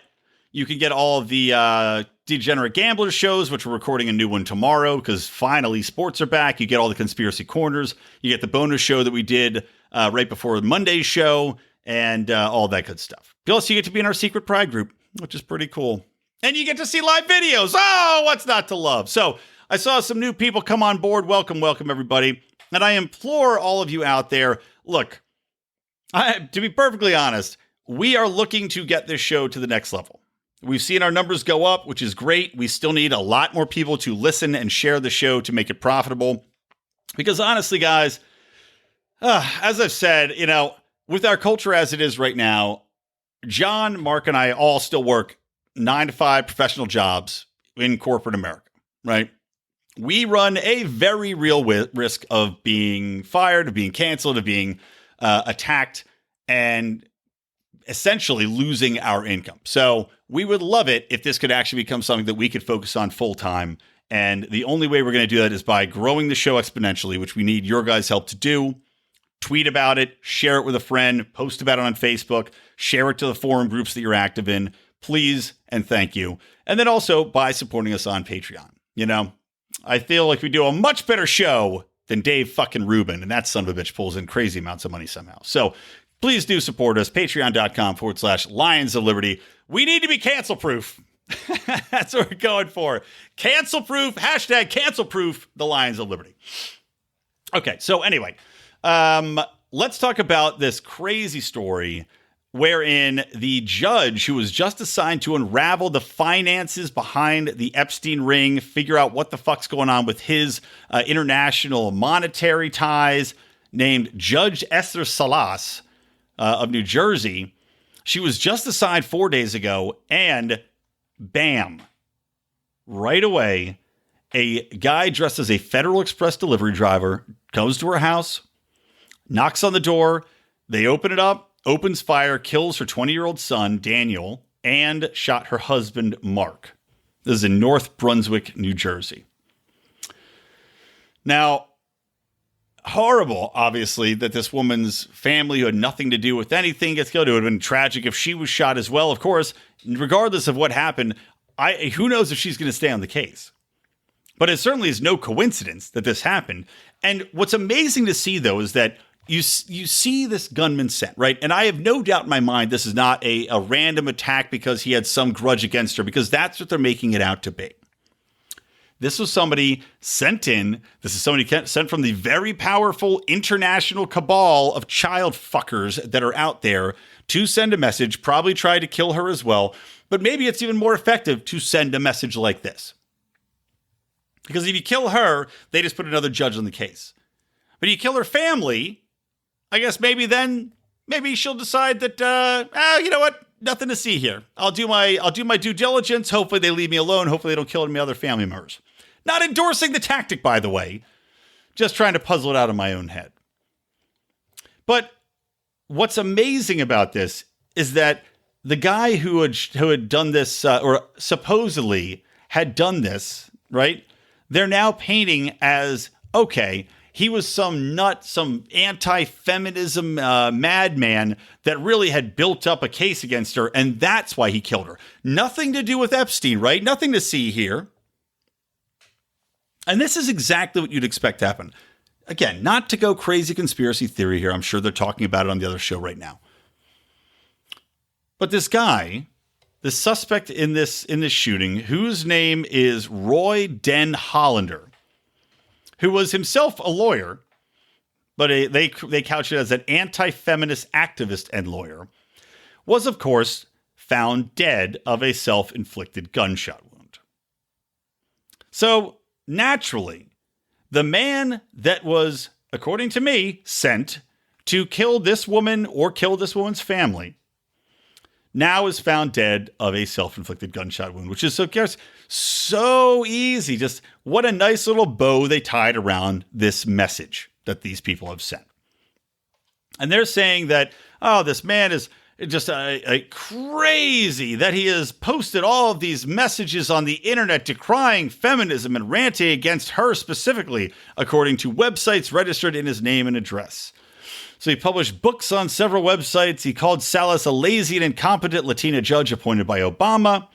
you can get all of the Degenerate Gambler shows, which we're recording a new one tomorrow because finally sports are back. You get all the Conspiracy Corners. You get the bonus show that we did right before Monday's show and all that good stuff. Plus, you get to be in our secret pride group, which is pretty cool. And you get to see live videos. Oh, what's not to love? So I saw some new people come on board. Welcome, everybody. And I implore all of you out there, look, to be perfectly honest, we are looking to get this show to the next level. We've seen our numbers go up, which is great. We still need a lot more people to listen and share the show to make it profitable. Because honestly, guys, as I've said, with our culture as it is right now, John, Mark, and I all still work 9-to-5 professional jobs in corporate America, right? We run a very real risk of being fired, of being canceled, of being attacked, and essentially losing our income. So we would love it if this could actually become something that we could focus on full time. And the only way we're going to do that is by growing the show exponentially, which we need your guys' help to do. Tweet about it, share it with a friend, post about it on Facebook, share it to the forum groups that you're active in. Please and thank you. And then also by supporting us on Patreon. You know, I feel like we do a much better show than Dave fucking Rubin, and that son of a bitch pulls in crazy amounts of money somehow. So please do support us, patreon.com/Lions of Liberty. We need to be cancel proof. That's what we're going for. Cancel proof, hashtag cancel proof, the Lions of Liberty. Okay, so anyway, let's talk about this crazy story wherein the judge who was just assigned to unravel the finances behind the Epstein ring, figure out what the fuck's going on with his international monetary ties, named Judge Esther Salas of New Jersey. She was just assigned 4 days ago, and bam, right away, a guy dressed as a Federal Express delivery driver goes to her house, knocks on the door, they open it up, opens fire, kills her 20-year-old son, Daniel, and shot her husband, Mark. This is in North Brunswick, New Jersey. Now, horrible, obviously, that this woman's family, who had nothing to do with anything, gets killed. It would have been tragic if she was shot as well. Of course, regardless of what happened, who knows if she's going to stay on the case. But it certainly is no coincidence that this happened. And what's amazing to see, though, is that you see this gunman sent, right? And I have no doubt in my mind this is not a random attack because he had some grudge against her, because that's what they're making it out to be. This was somebody sent in. This is somebody sent from the very powerful international cabal of child fuckers that are out there to send a message, probably try to kill her as well. But maybe it's even more effective to send a message like this. Because if you kill her, they just put another judge on the case. But you kill her family, I guess maybe she'll decide that, you know what? Nothing to see here. I'll do my due diligence. Hopefully they leave me alone. Hopefully they don't kill any other family members. Not endorsing the tactic, by the way. Just trying to puzzle it out in my own head. But what's amazing about this is that the guy who had done this, or supposedly had done this, right? They're now painting as, okay, he was some nut, some anti-feminism madman that really had built up a case against her, and that's why he killed her. Nothing to do with Epstein, right? Nothing to see here. And this is exactly what you'd expect to happen. Again, not to go crazy conspiracy theory here. I'm sure they're talking about it on the other show right now. But this guy, the suspect in this shooting, whose name is Roy Den Hollander, who was himself a lawyer, but they couch it as an anti-feminist activist and lawyer, was, of course, found dead of a self-inflicted gunshot wound. So, naturally, the man that was, according to me, sent to kill this woman or kill this woman's family now is found dead of a self-inflicted gunshot wound, which is so easy. Just what a nice little bow they tied around this message that these people have sent. And they're saying that, oh, this man is just a crazy, that he has posted all of these messages on the internet decrying feminism and ranting against her specifically, according to websites registered in his name and address. So he published books on several websites. He called Salas a lazy and incompetent Latina judge appointed by Obama,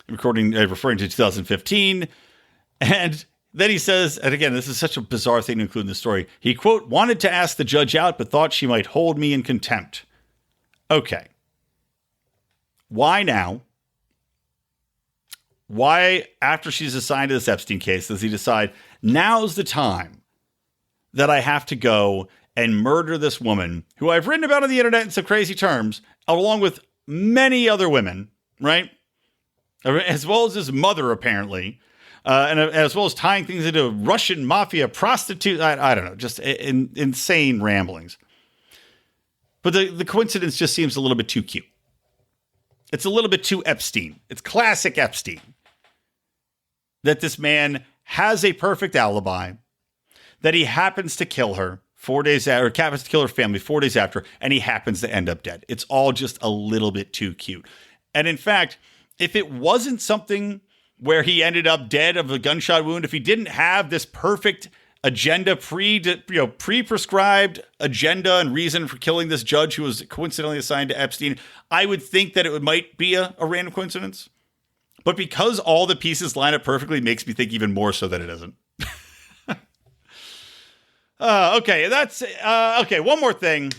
referring to 2015. And then he says, and again, this is such a bizarre thing to include in the story. He, quote, wanted to ask the judge out, but thought she might hold me in contempt. Okay. Why now? Why, after she's assigned to this Epstein case, does he decide, now's the time that I have to go and murder this woman who I've written about on the internet in some crazy terms, along with many other women, right? As well as his mother, apparently, and as well as tying things into Russian mafia prostitute. I don't know, just insane ramblings. But the coincidence just seems a little bit too cute. It's a little bit too Epstein. It's classic Epstein. That this man has a perfect alibi, that he happens to kill her 4 days after, Cat has to kill her family 4 days after, and he happens to end up dead. It's all just a little bit too cute. And in fact, if it wasn't something where he ended up dead of a gunshot wound, if he didn't have this perfect agenda, pre-prescribed agenda and reason for killing this judge who was coincidentally assigned to Epstein, I would think that it might be a random coincidence. But because all the pieces line up perfectly, makes me think even more so that it isn't. Okay, okay. One more thing.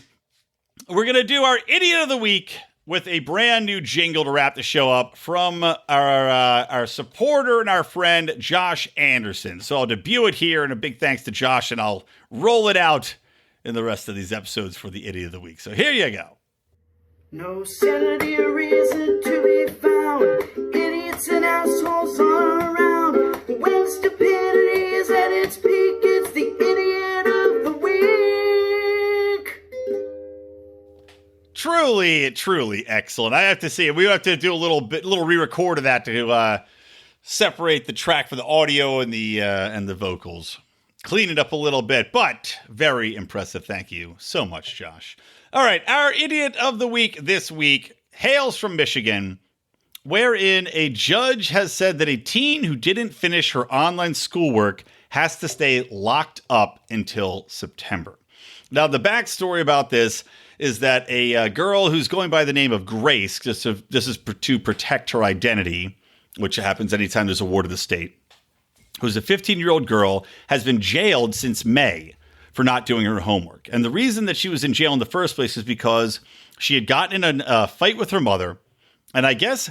We're going to do our Idiot of the Week with a brand new jingle to wrap the show up from our supporter and our friend, Josh Anderson. So I'll debut it here, and a big thanks to Josh, and I'll roll it out in the rest of these episodes for the Idiot of the Week. So here you go. No sanity or reason to be found. Idiots and assholes all around. When stupidity is at its peak, it's the Idiot of the Week. Truly excellent. I have to say, we have to do a little re-record of that to separate the track for the audio and the vocals. Clean it up a little bit, but very impressive. Thank you so much, Josh. All right, our Idiot of the Week this week hails from Michigan, wherein a judge has said that a teen who didn't finish her online schoolwork has to stay locked up until September. Now, the backstory about this is that a girl who's going by the name of Grace, this is to protect her identity, which happens anytime there's a ward of the state, who's a 15-year-old girl, has been jailed since May for not doing her homework. And the reason that she was in jail in the first place is because she had gotten in a fight with her mother. And I guess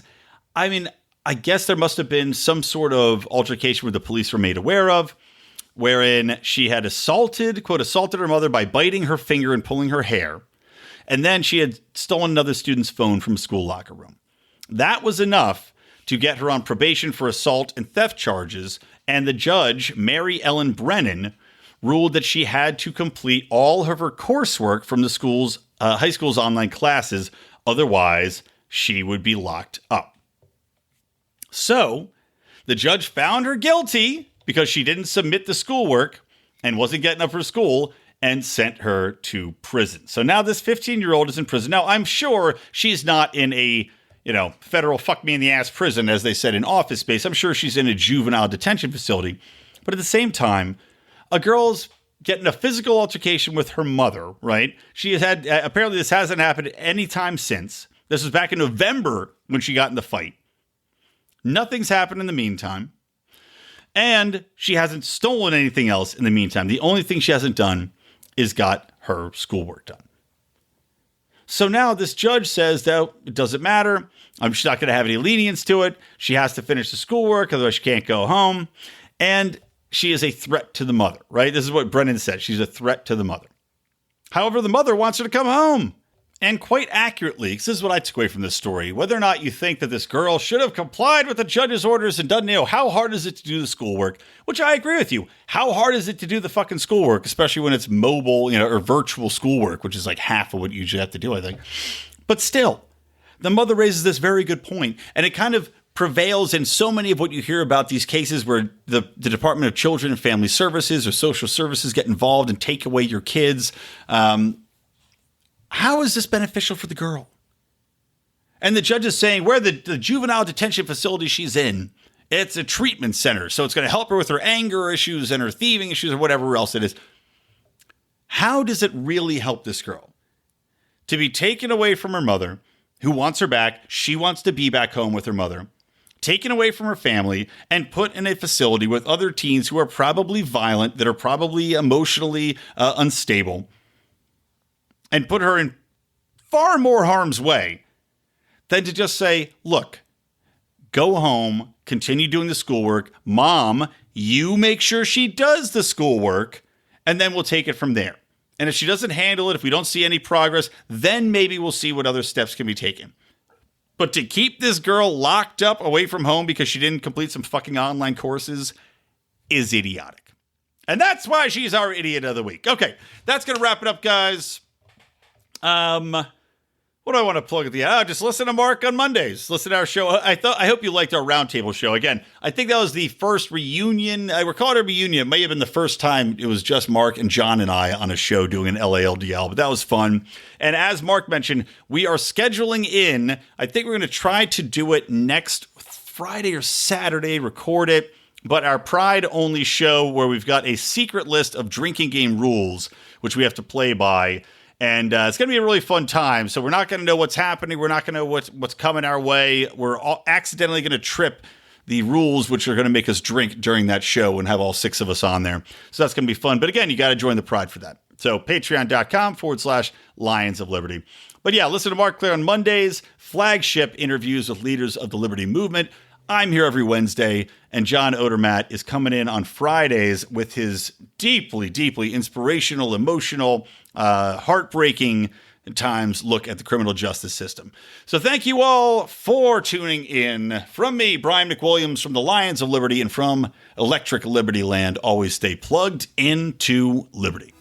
there must have been some sort of altercation where the police were made aware of, wherein she had assaulted her mother by biting her finger and pulling her hair. And then she had stolen another student's phone from a school locker room. That was enough to get her on probation for assault and theft charges. And the judge, Mary Ellen Brennan, ruled that she had to complete all of her coursework from the high school's online classes. Otherwise, she would be locked up. So the judge found her guilty because she didn't submit the schoolwork and wasn't getting up for school, and sent her to prison. So now this 15-year-old is in prison. Now, I'm sure she's not in a, federal fuck-me-in-the-ass prison, as they said in Office Space. I'm sure she's in a juvenile detention facility. But at the same time, a girl's getting a physical altercation with her mother, right? She has had, apparently this hasn't happened any time since. This was back in November when she got in the fight. Nothing's happened in the meantime. And she hasn't stolen anything else in the meantime. The only thing she hasn't done is got her schoolwork done. So now this judge says that it doesn't matter. She's not going to have any lenience to it. She has to finish the schoolwork, otherwise she can't go home. And she is a threat to the mother, right? This is what Brennan said. She's a threat to the mother. However, the mother wants her to come home. And quite accurately, this is what I took away from this story, whether or not you think that this girl should have complied with the judge's orders and done, how hard is it to do the schoolwork? Which I agree with you. How hard is it to do the fucking schoolwork, especially when it's mobile, or virtual schoolwork, which is like half of what you usually have to do, I think. But still, the mother raises this very good point, and it kind of prevails in so many of what you hear about these cases where the Department of Children and Family Services or social services get involved and take away your kids. How is this beneficial for the girl? And the judge is saying where the juvenile detention facility she's in, it's a treatment center. So it's going to help her with her anger issues and her thieving issues or whatever else it is. How does it really help this girl? To be taken away from her mother, who wants her back, she wants to be back home with her mother, taken away from her family, and put in a facility with other teens who are probably violent, that are probably emotionally unstable, and put her in far more harm's way than to just say, look, go home, continue doing the schoolwork. Mom, you make sure she does the schoolwork, and then we'll take it from there. And if she doesn't handle it, if we don't see any progress, then maybe we'll see what other steps can be taken. But to keep this girl locked up away from home because she didn't complete some fucking online courses is idiotic. And that's why she's our Idiot of the Week. Okay, that's going to wrap it up, guys. What do I want to plug at the end? Just listen to Mark on Mondays. Listen to our show. I hope you liked our roundtable show. Again, I think that was the first reunion. I recall it a reunion. It may have been the first time it was just Mark and John and I on a show doing an LALDL, but that was fun. And as Mark mentioned, we are scheduling in. I think we're going to try to do it next Friday or Saturday, record it. But our Pride-only show where we've got a secret list of drinking game rules, which we have to play by. And it's going to be a really fun time. So we're not going to know what's happening. We're not going to know what's coming our way. We're all accidentally going to trip the rules, which are going to make us drink during that show and have all 6 of us on there. So that's going to be fun. But again, you got to join the Pride for that. So patreon.com/Lions of Liberty. But yeah, listen to Mark Claire on Mondays, flagship interviews with leaders of the Liberty Movement. I'm here every Wednesday, and John Odermatt is coming in on Fridays with his deeply, deeply inspirational, emotional, heartbreaking times look at the criminal justice system. So thank you all for tuning in. From me, Brian McWilliams, from the Lions of Liberty, and from Electric Liberty Land, always stay plugged into liberty.